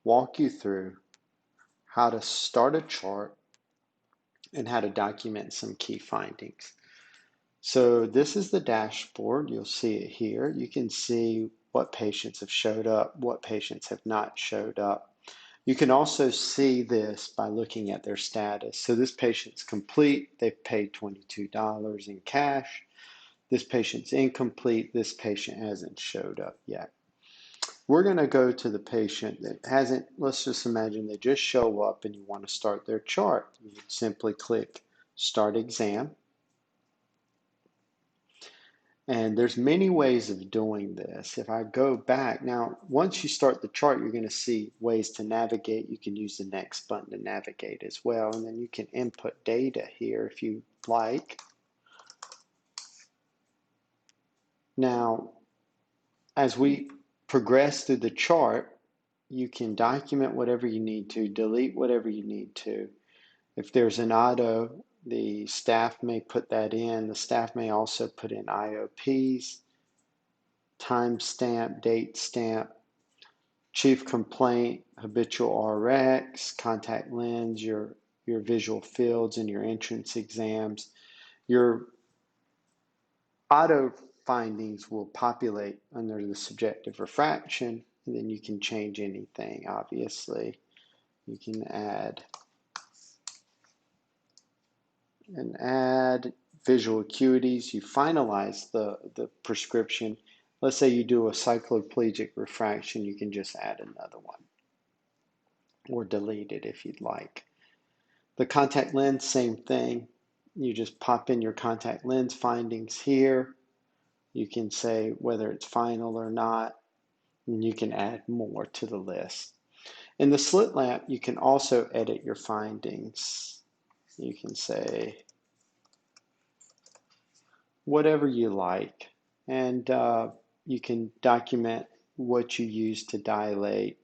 walk you through how to start a chart and how to document some key findings. So this is the dashboard. You'll see it here. You can see what patients have showed up, what patients have not showed up. You can also see this by looking at their status. So this patient's complete. They've paid $22 in cash. This patient's incomplete. This patient hasn't showed up yet. We're going to go to the patient that hasn't, let's just imagine they just show up and you want to start their chart. You simply click Start Exam. And there's many ways of doing this. If I go back, now once you start the chart, you're going to see ways to navigate. You can use the next button to navigate as well. And then you can input data here if you like. Now, as we progress through the chart, you can document whatever you need to, delete whatever you need to. If there's an auto, the staff may put that in. The staff may also put in IOPs, timestamp, date stamp, chief complaint, habitual RX, contact lens, your visual fields and your entrance exams. Your auto findings will populate under the subjective refraction, and then you can change anything, obviously. You can add visual acuities. You finalize the prescription. Let's say you do a cycloplegic refraction, you can just add another one or delete it if you'd like. The contact lens, same thing. You just pop in your contact lens findings here. You can say whether it's final or not, and you can add more to the list. In the slit lamp, you can also edit your findings. You can say whatever you like, and you can document what you use to dilate,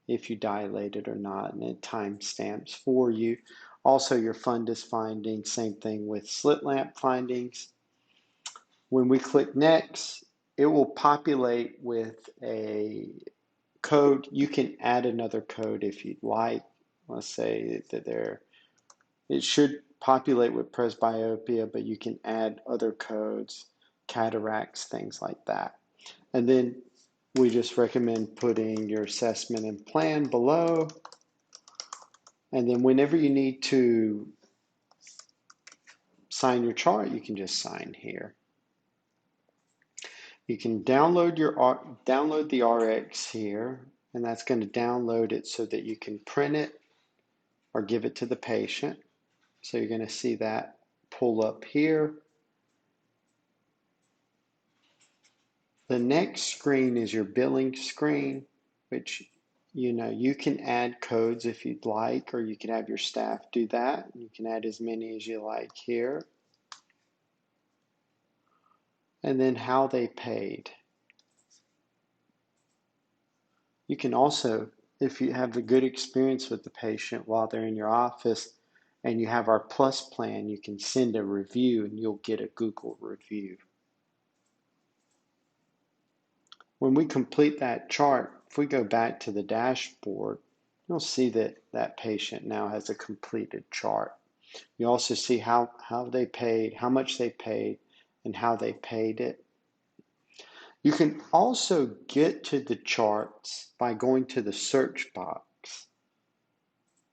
if you dilate it or not, and it timestamps for you. Also, your fundus findings, same thing with slit lamp findings. When we click next, it will populate with a code. You can add another code if you'd like. Let's say that it should populate with presbyopia, but you can add other codes, cataracts, things like that. And then we just recommend putting your assessment and plan below. And then whenever you need to sign your chart, you can just sign here. You can download the RX here, and that's going to download it so that you can print it or give it to the patient. So you're going to see that pull up here. The next screen is your billing screen, which you can add codes if you'd like, or you can have your staff do that. You can add as many as you like here. And then how they paid. You can also, if you have a good experience with the patient while they're in your office and you have our Plus plan, you can send a review and you'll get a Google review. When we complete that chart, if we go back to the dashboard, you'll see that that patient now has a completed chart. You also see how they paid, how much they paid, and how they paid it. You can also get to the charts by going to the search box.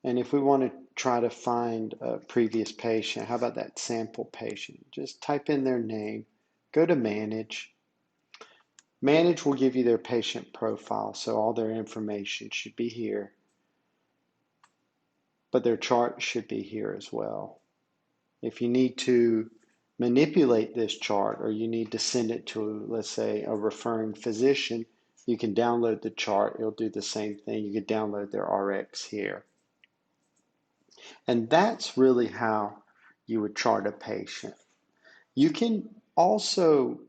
And if we want to try to find a previous patient, how about that sample patient? Just type in their name, go to Manage. Manage will give you their patient profile, so all their information should be here. But their chart should be here as well. If you need to manipulate this chart or you need to send it to, let's say, a referring physician, you can download the chart. It'll do the same thing. You can download their RX here. And that's really how you would chart a patient. You can also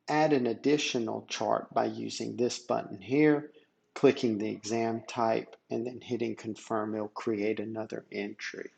add an additional chart by using this button here, clicking the exam type, and then hitting confirm. It'll create another entry.